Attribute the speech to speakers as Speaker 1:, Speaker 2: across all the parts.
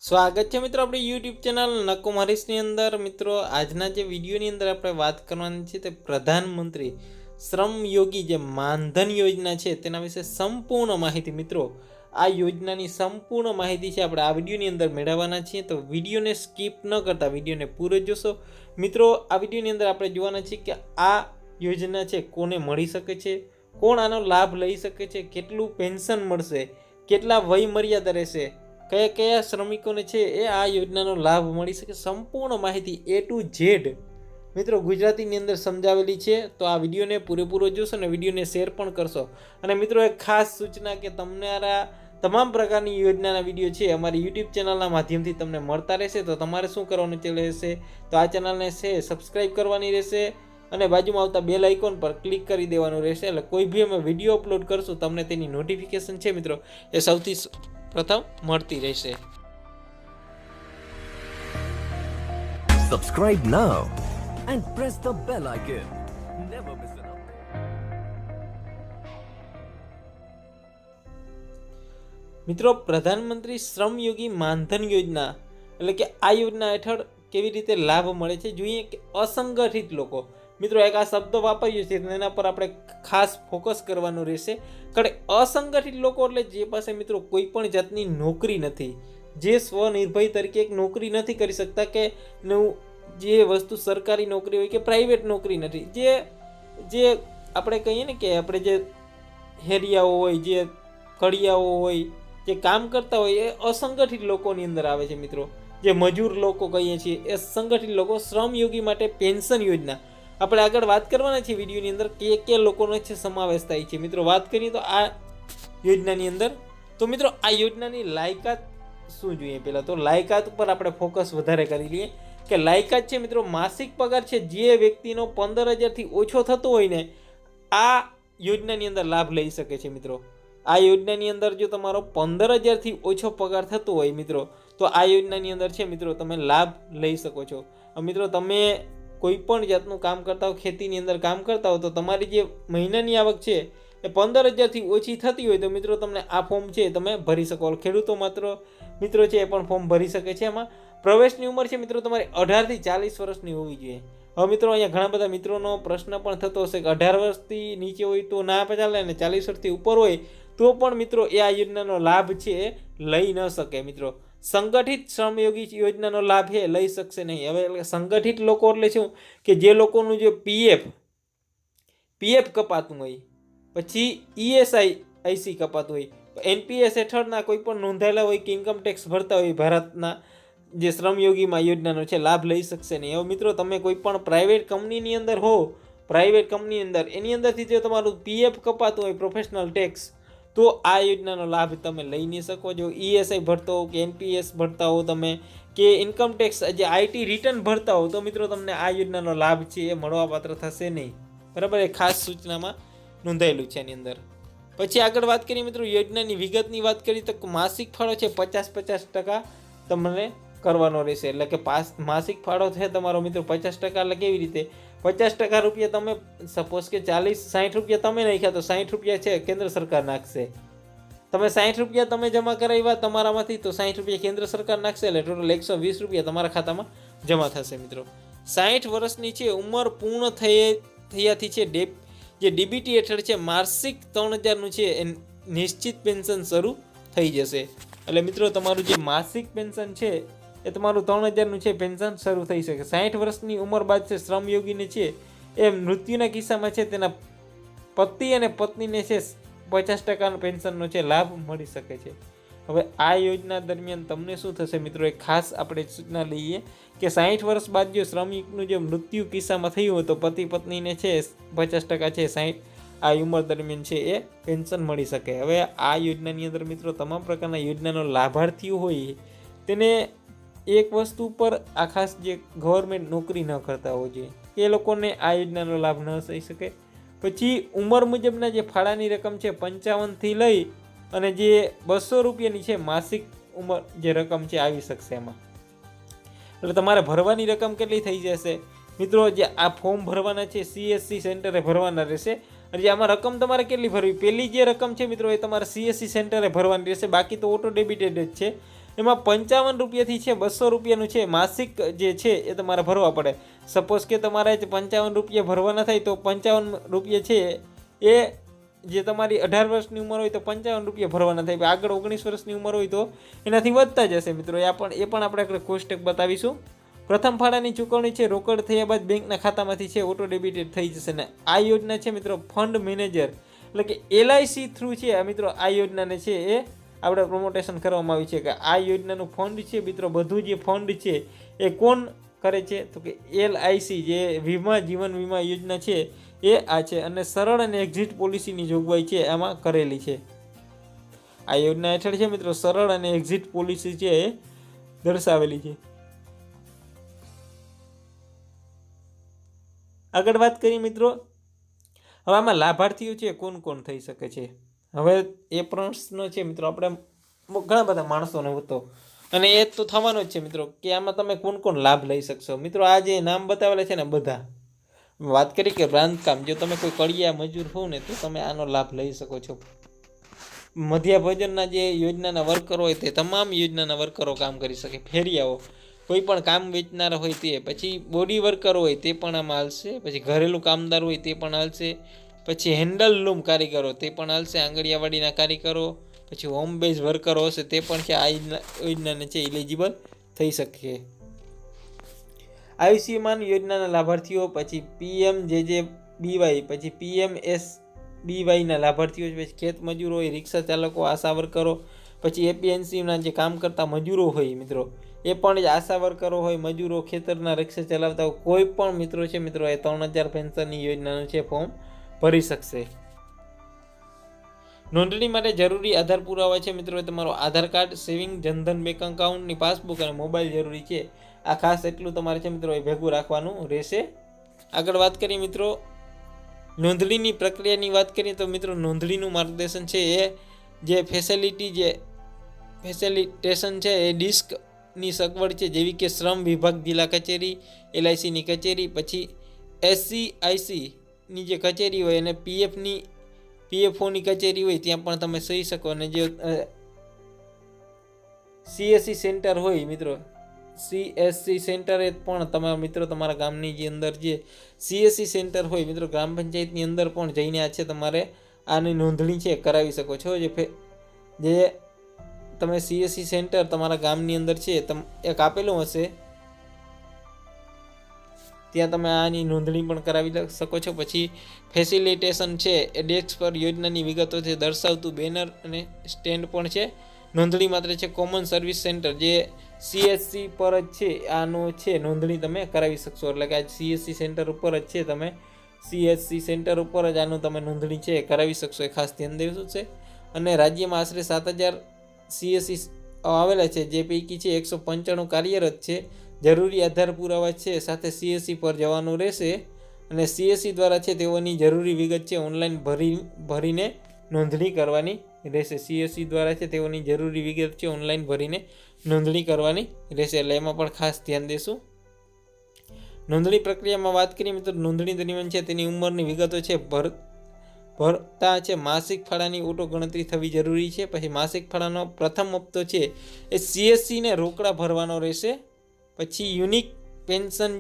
Speaker 1: સ્વાગત છે મિત્રો આપણી યુટ્યુબ ચેનલ નકોમારીસની અંદર। મિત્રો આજના જે વિડીયોની અંદર આપણે વાત કરવાની છે તે પ્રધાનમંત્રી શ્રમ યોગી જે માનધન યોજના છે તેના વિશે સંપૂર્ણ માહિતી મિત્રો આ યોજનાની સંપૂર્ણ માહિતી છે આપણે આ વિડીયોની અંદર મેળવવાના છીએ। તો વિડીયોને સ્કીપ ન કરતા વિડીયોને પૂરો જોશો મિત્રો। આ વિડીયોની અંદર આપણે જોવાના છીએ કે આ યોજના છે કોને મળી શકે છે, કોણ આનો લાભ લઈ શકે છે, કેટલું પેન્શન મળશે, કેટલા વય મર્યાદા રહેશે, કયા કયા શ્રમિકોને છે એ આ યોજનાનો લાભ મળી શકે, સંપૂર્ણ માહિતી A to Z મિત્રો ગુજરાતીની અંદર સમજાવેલી છે। તો આ વિડીયોને પૂરેપૂરો જોશો અને વિડીયોને શેર પણ કરશો। અને મિત્રો એક ખાસ સૂચના કે તમને આ તમામ પ્રકારની યોજનાના વિડીયો છે અમારી યુટ્યુબ ચેનલના માધ્યમથી તમને મળતા રહેશે। તો તમારે શું કરવાનું રહેશે, તો આ ચેનલને છે સબસ્ક્રાઈબ કરવાની રહેશે અને બાજુમાં આવતા બેલ આઇકોન પર ક્લિક કરી દેવાનું રહેશે। એટલે કોઈ બી અમે વિડીયો અપલોડ કરશું તમને તેની નોટિફિકેશન છે મિત્રો એ સૌથી પ્રથમ મળતી રહેશે।
Speaker 2: Subscribe now and press the bell icon. Never miss an update.
Speaker 1: મિત્રો પ્રધાનમંત્રી શ્રમ યોગી માનધન યોજના એટલે કે આ યોજના હેઠળ કેવી રીતે લાભ મળે છે જોઈએ કે અસંગઠિત લોકો મિત્રો એક આ શબ્દ વાપર્યો છે એના પર આપણે ખાસ ફોકસ કરવાનું રહેશે। કારણ અસંગઠિત લોકો એટલે જે પાસે મિત્રો કોઈ પણ જાતની નોકરી નથી, જે સ્વનિર્ભય તરીકે એક નોકરી નથી કરી શકતા, કે જે વસ્તુ સરકારી નોકરી હોય કે પ્રાઇવેટ નોકરી નથી, જે આપણે કહીએ ને કે આપણે જે હેરિયાઓ હોય, જે કડિયાઓ હોય, જે કામ કરતા હોય એ અસંગઠિત લોકોની અંદર આવે છે મિત્રો। જે મજૂર લોકો કહીએ છીએ એ સંગઠિત લોકો શ્રમયોગી માટે પેન્શન યોજના આપણે આગળ વાત કરવાના છીએ વિડીયોની અંદર કે લોકોનો છે સમાવેશ થાય છે। મિત્રો વાત કરીએ તો આ યોજનાની અંદર તો મિત્રો આ યોજનાની લાયકાત શું જોઈએ, પહેલાં તો લાયકાત ઉપર આપણે ફોકસ વધારે કરી લઈએ કે લાયકાત છે મિત્રો માસિક પગાર છે જે વ્યક્તિનો 15,000થી ઓછો થતો હોય ને આ યોજનાની અંદર લાભ લઈ શકે છે મિત્રો। આ યોજનાની અંદર જો તમારો 15,000થી ઓછો પગાર થતો હોય મિત્રો તો આ યોજનાની અંદર છે મિત્રો તમે લાભ લઈ શકો છો। મિત્રો તમે કોઈ પણ જાતનું કામ કરતા હો, ખેતીની અંદર કામ કરતા હો તો તમારી જે મહિનાની આવક છે એ 15,000થી ઓછી થતી હોય તો મિત્રો તમને આ ફોર્મ છે તમે ભરી શકો। ખેડૂતો મિત્રો છે એ પણ ફોર્મ ભરી શકે છે। એમાં પ્રવેશની ઉંમર છે મિત્રો તમારી 18થી 40 વર્ષની હોવી જોઈએ। હવે મિત્રો અહીંયા ઘણા બધા મિત્રોનો પ્રશ્ન પણ થતો હશે કે 18 વર્ષથી નીચે હોય તો ના ચાલે અને 40 વર્ષથી ઉપર હોય તો પણ મિત્રો એ આ યોજનાનો લાભ છે એ લઈ ન શકે મિત્રો। સંગઠિત શ્રમયોગી યોજનાનો લાભ એ લઈ શકશે નહીં। હવે સંગઠિત લોકો એટલે શું કે જે લોકોનું જે પીએફ કપાતું હોય, પછી ESIC કપાતું હોય, NPS હેઠળના કોઈ પણ નોંધાયેલા હોય કે ઇન્કમ ટેક્સ ભરતા હોય ભારતના જે શ્રમયોગીમાં યોજનાનો છે લાભ લઈ શકશે નહીં। હવે મિત્રો તમે કોઈ પણ પ્રાઇવેટ કંપનીની અંદર હો, પ્રાઇવેટ કંપની અંદર એની અંદરથી જો તમારું PF કપાતું હોય પ્રોફેશનલ ટેક્સ તો આ યોજનાનો લાભ તમે લઈ નહીં શકો। જો ESI ભરતો હો કે NPS ભરતા હો તમે કે ઇન્કમ ટેક્સ જે IT રિટર્ન ભરતા હો તો મિત્રો તમને આ યોજનાનો લાભ છે એ મળવાપાત્ર થશે નહીં, બરાબર। એ ખાસ સૂચનામાં નોંધાયેલું છે એની અંદર। પછી આગળ વાત કરીએ મિત્રો યોજનાની વિગતની વાત કરીએ તો માસિક ફાળો છે 50% તમને કરવાનો રહેશે। એટલે કે માસિક ફાળો છે તમારો મિત્રો 50%। એટલે કેવી રીતે 50% રૂપિયા તમે સપોઝ કે 60 રૂપિયા તમે નાખ્યા તો 60 રૂપિયા છે કેન્દ્ર સરકાર નાખશે। તમે 60 રૂપિયા તમે જમા કરાવ્યા તમારામાંથી તો 60 રૂપિયા કેન્દ્ર સરકાર નાખશે, એટલે ટોટલ 120 રૂપિયા તમારા ખાતામાં જમા થશે મિત્રો। 60 વર્ષની છે ઉંમર પૂર્ણ થયાથી છે જે DBT હેઠળ છે માસિક 3,000નું છે એ નિશ્ચિત પેન્શન શરૂ થઈ જશે। એટલે મિત્રો તમારું જે માસિક પેન્શન છે એ તમારું 3,000નું છે પેન્શન શરૂ થઈ શકે। 60 વર્ષની ઉંમર બાદ છે શ્રમયોગીને છે એ મૃત્યુના કિસ્સામાં છે તેના પતિ અને પત્નીને છે 50% પેન્શનનો છે લાભ મળી શકે છે। હવે આ યોજના દરમિયાન તમને શું થશે મિત્રો એ ખાસ આપણે સૂચના લઈએ કે 60 વર્ષ બાદ જો શ્રમિકનું જે મૃત્યુ કિસ્સામાં થયું હોય તો પતિ પત્નીને છે 50% છે 60 આ ઉંમર દરમિયાન છે એ પેન્શન મળી શકે। હવે આ યોજનાની અંદર મિત્રો તમામ પ્રકારના યોજનાનો લાભાર્થીઓ હોય તેને એક વસ્તુ પર આ ખાસ જે ગવર્મેન્ટ નોકરી ન કરતા હોય છે એ લોકોને આ યોજનાનો લાભ ન થઈ શકે। પછી ઉંમર મુજબના જે ફાળાની રકમ છે 55થી લઈ અને જે 200 રૂપિયાની છે માસિક ઉંમર જે રકમ છે આવી શકશે એમાં। એટલે તમારે ભરવાની રકમ કેટલી થઈ જશે મિત્રો, જે આ ફોર્મ ભરવાના છે CSC સેન્ટરે ભરવાના રહેશે। અને જે આમાં રકમ તમારે કેટલી ભરવી, પહેલી જે રકમ છે મિત્રો એ તમારે CSC સેન્ટરે ભરવાની રહેશે, બાકી તો ઓટો ડેબિટેડ જ છે। એમાં 55 રૂપિયાથી છે 200 રૂપિયાનું છે માસિક જે છે એ તમારે ભરવા પડે. સપોઝ કે તમારે 55 રૂપિયા ભરવાના થાય તો 55 રૂપિયા છે એ જે તમારી 18 વર્ષની ઉંમર હોય તો 55 રૂપિયા ભરવાના થાય. આગળ 19 વર્ષની ઉંમર હોય તો એનાથી વધતા જશે મિત્રો. એ પણ આપણે કોષ્ટક બતાવીશું. પ્રથમ ફાળાની ચૂકવણી છે રોકડ થયા બાદ બેંકના ખાતામાંથી છે ઓટો ડેબિટેડ થઈ જશે. ને આ યોજના છે મિત્રો ફંડ મેનેજર એટલે કે LIC થ્રુ છે મિત્રો આ યોજનાને છે એ આપણે પ્રમોટેશન કરવામાં આવી છે કે આ યોજનાનું ફંડ છે મિત્રો. બધું જે ફંડ છે એ કોણ કરે છે તો કે LIC જે જીવન વીમા યોજના છે એ આ છે. અને સરળ અને એક્ઝિટ પોલિસીની જોગવાઈ છે આમાં કરેલી છે. આ યોજના હેઠળ છે મિત્રો સરળ અને એક્ઝિટ પોલિસી છે એ દર્શાવેલી છે. આગળ વાત કરીએ મિત્રો, હવે આમાં લાભાર્થીઓ છે કોણ થઈ શકે છે. હવે એ પ્રશ્ન છે મિત્રો આપણે ઘણા બધા માણસોને હતો અને એ તો થવાનો જ છે મિત્રો કે આમાં તમે કોણ લાભ લઈ શકશો. મિત્રો આ જે નામ બતાવેલા છે ને બધા વાત કરી કે બાંધકામ, જો તમે કોઈ કડિયા મજૂર હોવ ને તો તમે આનો લાભ લઈ શકો છો. મધ્યાહન ભોજનના જે યોજનાના વર્કરો હોય તે તમામ યોજનાના વર્કરો કામ કરી શકે. ફેરિયાઓ, કોઈ પણ કામ વેચનાર હોય તે, પછી બોડી વર્કર હોય તે પણ આમાં હાલશે, પછી ઘરેલું કામદાર હોય તે પણ હાલશે, પછી હેન્ડલૂમ કારીગરો તે પણ હાલશે, આંગળીયાવાડીના કારીગરો, પછી હોમ બેઝ વર્કરો હશે તે પણ છે આ યોજનાને છે ઇલિજિબલ થઈ શકે. આયુષ્યમાન યોજનાના લાભાર્થીઓ, પછી PMJJBY, પછી PMSBYના લાભાર્થીઓ, પછી ખેત મજૂરો હોય, રિક્ષા ચાલકો, આશા વર્કરો, પછી APNCના જે કામ કરતા મજૂરો હોય મિત્રો એ પણ આશા વર્કરો હોય, મજૂરો, ખેતરના રિક્ષા ચલાવતા હોય, કોઈ પણ મિત્રો છે મિત્રો એ 3000 પેન્શનની યોજનાનું છે ફોર્મ ભરી શકશે. નોંધણી માટે જરૂરી આધાર પુરાવા છે મિત્રો એ તમારો આધાર કાર્ડ, સેવિંગ, જનધન બેંક એકાઉન્ટની પાસબુક અને મોબાઈલ જરૂરી છે. આ ખાસ એટલું તમારે છે મિત્રો એ ભેગું રાખવાનું રહેશે. આગળ વાત કરીએ મિત્રો નોંધણીની પ્રક્રિયાની વાત કરીએ તો મિત્રો નોંધણીનું માર્ગદર્શન છે એ જે ફેસિલિટેશન છે એ ડિસ્કની સગવડ છે જેવી કે શ્રમ વિભાગ જિલ્લા કચેરી, LICની કચેરી, પછી SCICની જે કચેરી હોય અને PFOની કચેરી હોય ત્યાં પણ તમે સહી શકો. અને જે CSC સેન્ટર હોય મિત્રો, CSC સેન્ટર એ પણ તમારા મિત્રો તમારા ગામની જે અંદર જે CSC સેન્ટર હોય મિત્રો ગ્રામ પંચાયતની અંદર પણ જઈને આ છે તમારે આની નોંધણી છે કરાવી શકો છો. જે તમે CSC સેન્ટર તમારા ગામની અંદર છે એક આપેલું હશે ત્યાં તમે આની નોંધણી પણ કરાવી શકો છો. પછી ફેસિલિટેશન છે એ ડેસ્ક પર યોજનાની વિગતો છે દર્શાવતું બેનર અને સ્ટેન્ડ પણ છે. નોંધણી માત્ર છે કોમન સર્વિસ સેન્ટર જે CSC પર જ છે આનો છે નોંધણી તમે કરાવી શકશો. એટલે કે આ CSC સેન્ટર ઉપર જ છે તમે CSC સેન્ટર ઉપર જ આનું તમે નોંધણી છે કરાવી શકશો. એ ખાસ ધ્યાન દેવું છે. અને રાજ્યમાં આશરે 7000 CSC આવેલા છે જે પૈકી છે 195 કાર્યરત છે. જરૂરી આધાર પુરાવા છે સાથે CSC પર જવાનું રહેશે અને CSC દ્વારા છે તેઓની જરૂરી વિગત છે ઓનલાઈન ભરીને નોંધણી કરવાની રહેશે. CSC દ્વારા છે તેઓની જરૂરી વિગત છે ઓનલાઈન ભરીને નોંધણી કરવાની રહેશે. એટલે એમાં પણ ખાસ ધ્યાન દેશું. નોંધણી પ્રક્રિયામાં વાત કરીએ મિત્રો નોંધણી દરમિયાન છે તેની ઉંમરની વિગતો છે ભરતા છે માસિક ફાળાની ઓટો ગણતરી થવી જરૂરી છે. પછી માસિક ફાળાનો પ્રથમ હપ્તો છે એ CSCને રોકડા ભરવાનો રહેશે. પછી યુનિક પેન્શન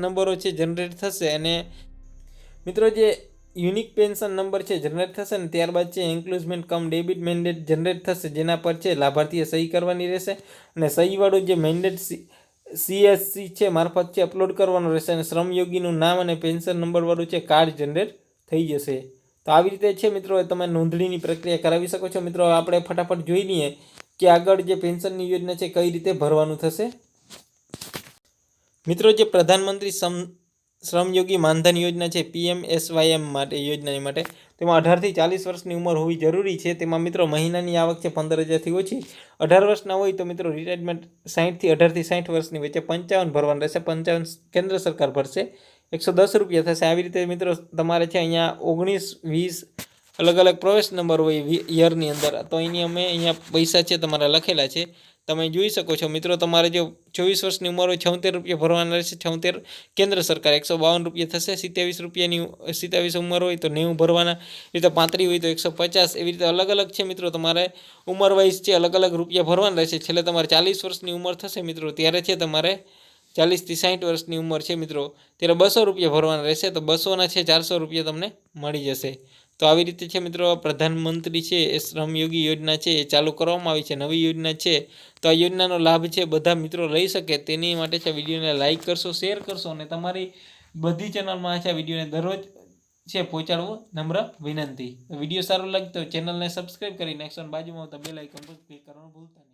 Speaker 1: નંબરો છે જનરેટ થશે અને મિત્રો જે યુનિક પેન્શન નંબર છે જનરેટ થશે ને ત્યારબાદ છે એન્ક્લોઝમેન્ટ કમ ડેબિટ મેન્ડેટ જનરેટ થશે જેના પર છે લાભાર્થીએ સહી કરવાની રહેશે અને સહીવાળું જે મેન્ડેટ CSC છે મારફત છે અપલોડ કરવાનું રહેશે અને શ્રમયોગીનું નામ અને પેન્શન નંબરવાળું છે કાર્ડ જનરેટ થઈ જશે. તો આવી રીતે છે મિત્રો તમે નોંધણીની પ્રક્રિયા કરાવી શકો છો. મિત્રો આપણે ફટાફટ જોઈ લઈએ કે આગળ જે પેન્શનની યોજના છે કઈ રીતે ભરવાનું થશે. મિત્રો જે પ્રધાનમંત્રી શ્રમયોગી માનધન યોજના છે PMSYM માટે યોજનાની માટે તેમાં 18 થી 40 વર્ષની ઉંમર હોવી જરૂરી છે. તેમાં મિત્રો મહિનાની આવક છે 15,000થી ઓછી. 18 વર્ષના હોય તો મિત્રો રિટાયરમેન્ટ 18 થી 60 વર્ષની વચ્ચે 55 ભરવાનું રહેશે. 55 કેન્દ્ર સરકાર ભરશે. 110 રૂપિયા થશે. આવી રીતે મિત્રો તમારે છે અહીંયા 19, 20 અલગ અલગ પ્રવેશ નંબર હોય યરની અંદર તો એની અમે અહીંયા પૈસા છે તમારા લખેલા છે તમે જોઈ શકો છો મિત્રો. તમારે જો 24 વર્ષની ઉંમર હોય 76 રૂપિયા ભરવાના રહેશે. 76 કેન્દ્ર સરકાર 152 રૂપિયા થશે. 27 રૂપિયાની 27 ઉંમર હોય તો 90 ભરવાના. એ રીતે 35 હોય તો 150. એવી રીતે અલગ અલગ છે મિત્રો. તમારે ઉંમર વાઇઝ છે અલગ અલગ રૂપિયા ભરવાના રહેશે. છેલ્લે તમારે 40 વર્ષની ઉંમર થશે મિત્રો, ત્યારે છે તમારે 40 થી 60 વર્ષની ઉંમર છે મિત્રો, ત્યારે 200 રૂપિયા ભરવાના રહેશે. તો 200ના છે 400 રૂપિયા તમને મળી જશે. તો આવી રીતે છે મિત્રો, પ્રધાનમંત્રી છે એ શ્રમયોગી યોજના છે એ ચાલુ કરવામાં આવી છે, નવી યોજના છે. તો આ યોજનાનો લાભ છે બધા મિત્રો લઈ શકે તેની માટે છે વિડીયોને લાઇક કરશો, શેર કરશો અને તમારી બધી ચેનલમાં છે વિડીયોને દરરોજ છે પહોંચાડવું નમ્ર વિનંતી. વિડીયો સારો લાગે તો ચેનલને સબસ્ક્રાઈબ કરી નાખશો અને બાજુમાં આવતા બેલ આઇકન પર ક્લિક કરવાનું ભૂલતા નહીં.